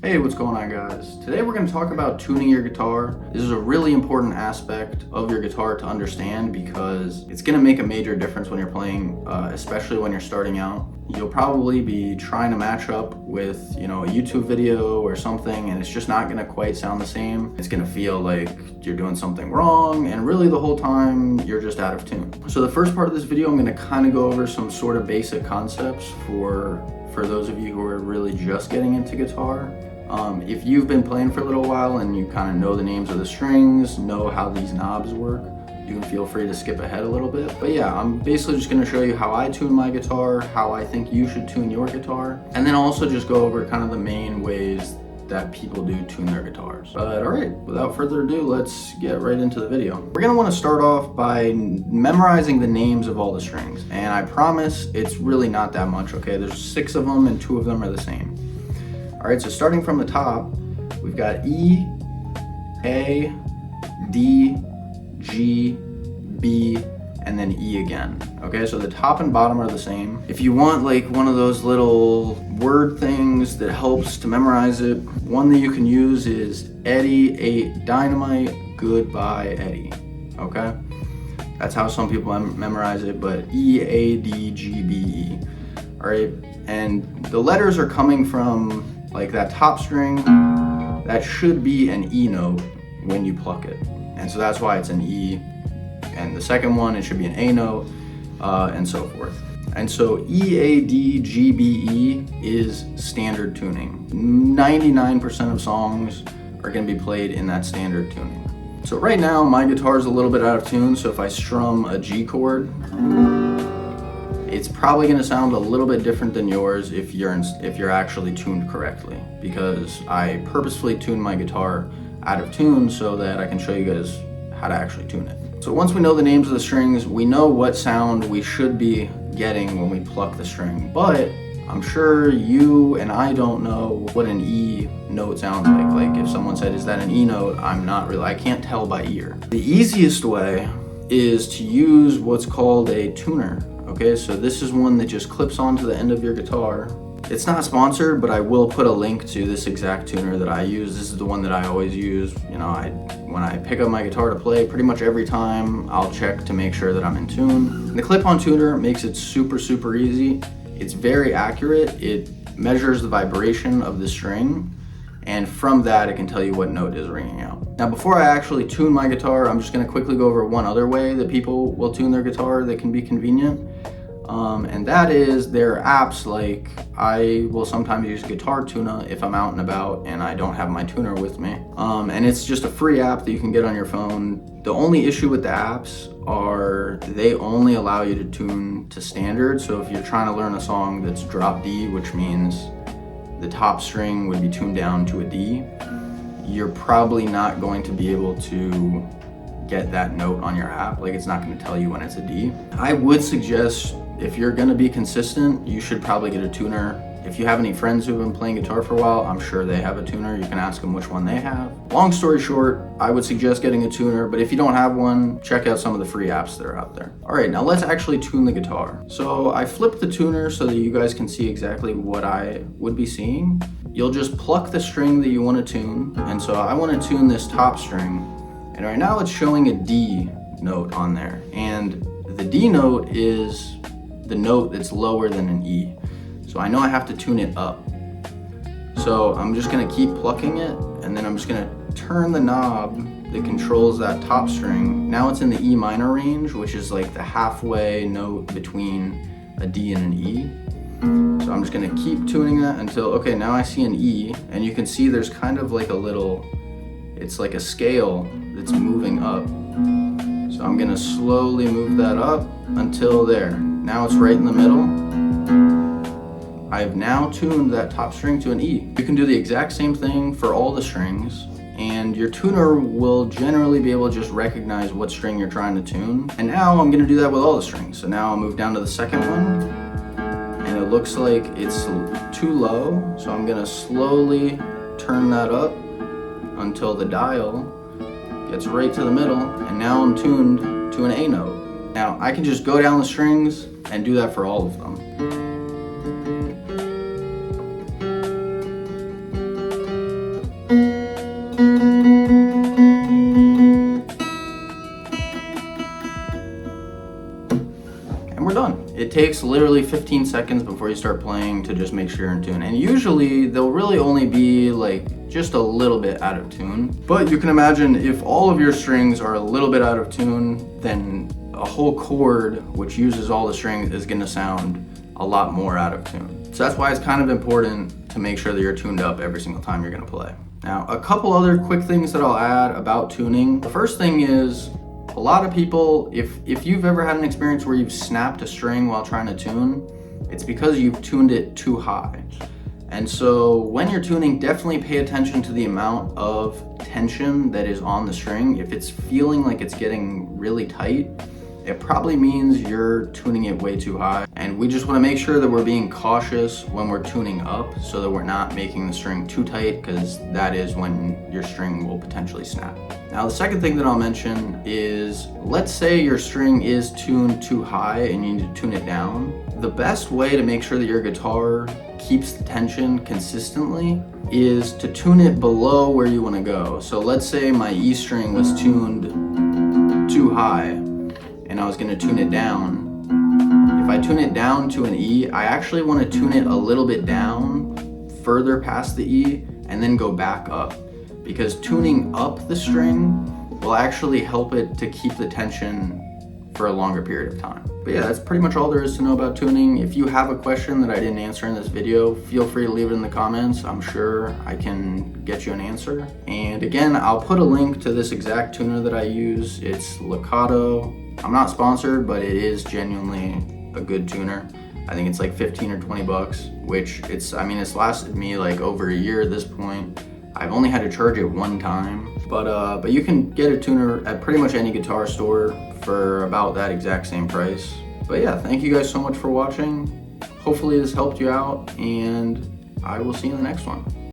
Hey, what's going on, guys? Today we're going to talk about tuning your guitar. This is a really important aspect of your guitar to understand because it's going to make a major difference when you're playing, especially when you're starting out. You'll probably be trying to match up with, a YouTube video or something, and it's just not going to quite sound the same. It's going to feel like you're doing something wrong, and really the whole time you're just out of tune. So the first part of this video, I'm going to kind of go over some sort of basic concepts for those of you who are really just getting into guitar. If you've been playing for a little while and you kind of know the names of the strings, know how these knobs work, you can feel free to skip ahead a little bit. But yeah, I'm basically just going to show you how I tune my guitar, how I think you should tune your guitar, and then also just go over kind of the main ways that people do tune their guitars. But alright, without further ado, let's get right into the video. We're going to want to start off by memorizing the names of all the strings, and I promise it's really not that much, okay? There's 6 of them and 2 of them are the same. Alright, so starting from the top, we've got E, A, D, G, B, and then E again. Okay, so the top and bottom are the same. If you want like one of those little word things that helps to memorize it, one that you can use is Eddie ate dynamite, goodbye Eddie. Okay? That's how some people memorize it, but E, A, D, G, B, E. Alright, and the letters are coming from like that top string. That should be an E note when you pluck it. And so that's why it's an E. And the second one, it should be an A note, and so forth. And so E, A, D, G, B, E is standard tuning. 99% of songs are gonna be played in that standard tuning. So right now, my guitar is a little bit out of tune, so if I strum a G chord, it's probably going to sound a little bit different than yours if you're actually tuned correctly, because I purposefully tune my guitar out of tune so that I can show you guys how to actually tune it. So once we know the names of the strings, we know what sound we should be getting when we pluck the string, but I'm sure you and I don't know what an E note sounds like. Like if someone said, is that an E note? I can't tell by ear. The easiest way is to use what's called a tuner. Okay, so this is one that just clips onto the end of your guitar. It's not sponsored, but I will put a link to this exact tuner that I use. This is the one that I always use. When I pick up my guitar to play, pretty much every time I'll check to make sure that I'm in tune. And the clip-on tuner makes it super, super easy. It's very accurate. It measures the vibration of the string, and from that it can tell you what note is ringing out. Now before I actually tune my guitar, I'm just going to quickly go over one other way that people will tune their guitar that can be convenient. And that is, there are apps like, I will sometimes use GuitarTuna if I'm out and about and I don't have my tuner with me. And it's just a free app that you can get on your phone. The only issue with the apps are they only allow you to tune to standard. So if you're trying to learn a song that's drop D, which means the top string would be tuned down to a D, you're probably not going to be able to get that note on your app. Like, it's not going to tell you when it's a D. I would suggest, if you're going to be consistent, you should probably get a tuner. If you have any friends who've been playing guitar for a while, I'm sure they have a tuner. You can ask them which one they have. Long story short, I would suggest getting a tuner, but if you don't have one, check out some of the free apps that are out there. All right, now let's actually tune the guitar. So I flipped the tuner so that you guys can see exactly what I would be seeing. You'll just pluck the string that you want to tune. And so I want to tune this top string. And right now it's showing a D note on there. And the D note is the note that's lower than an E. So I know I have to tune it up. So I'm just gonna keep plucking it, and then I'm just gonna turn the knob that controls that top string. Now it's in the E minor range, which is like the halfway note between a D and an E. So I'm just gonna keep tuning that until, okay, now I see an E, and you can see there's kind of like a little, it's like a scale that's moving up. So I'm gonna slowly move that up until there. Now it's right in the middle. I've now tuned that top string to an E. You can do the exact same thing for all the strings, and your tuner will generally be able to just recognize what string you're trying to tune. And now I'm gonna do that with all the strings. So now I'll move down to the second one, and it looks like it's too low. So I'm gonna slowly turn that up until the dial gets right to the middle, and now I'm tuned to an A note. Now I can just go down the strings and do that for all of them. takes literally 15 seconds before you start playing to just make sure you're in tune. And usually they'll really only be like just a little bit out of tune. But you can imagine if all of your strings are a little bit out of tune, then a whole chord, which uses all the strings, is gonna sound a lot more out of tune. So that's why it's kind of important to make sure that you're tuned up every single time you're gonna play. Now, a couple other quick things that I'll add about tuning. The first thing is, a lot of people, if you've ever had an experience where you've snapped a string while trying to tune, it's because you've tuned it too high. And so when you're tuning, definitely pay attention to the amount of tension that is on the string. If it's feeling like it's getting really tight, it probably means you're tuning it way too high. And we just want to make sure that we're being cautious when we're tuning up so that we're not making the string too tight, because that is when your string will potentially snap. Now, the second thing that I'll mention is, let's say your string is tuned too high and you need to tune it down. The best way to make sure that your guitar keeps the tension consistently is to tune it below where you want to go. So let's say my E string was tuned too high and I was going to tune it down. If I tune it down to an E, I actually want to tune it a little bit down, further past the E, and then go back up. Because tuning up the string will actually help it to keep the tension for a longer period of time. But yeah, that's pretty much all there is to know about tuning. If you have a question that I didn't answer in this video, feel free to leave it in the comments. I'm sure I can get you an answer. And again, I'll put a link to this exact tuner that I use. It's Legato. I'm not sponsored, but it is genuinely a good tuner. I think it's like 15 or 20 bucks, which it's lasted me like over a year at this point. I've only had to charge it one time, but you can get a tuner at pretty much any guitar store for about that exact same price. But yeah, thank you guys so much for watching. Hopefully this helped you out, and I will see you in the next one.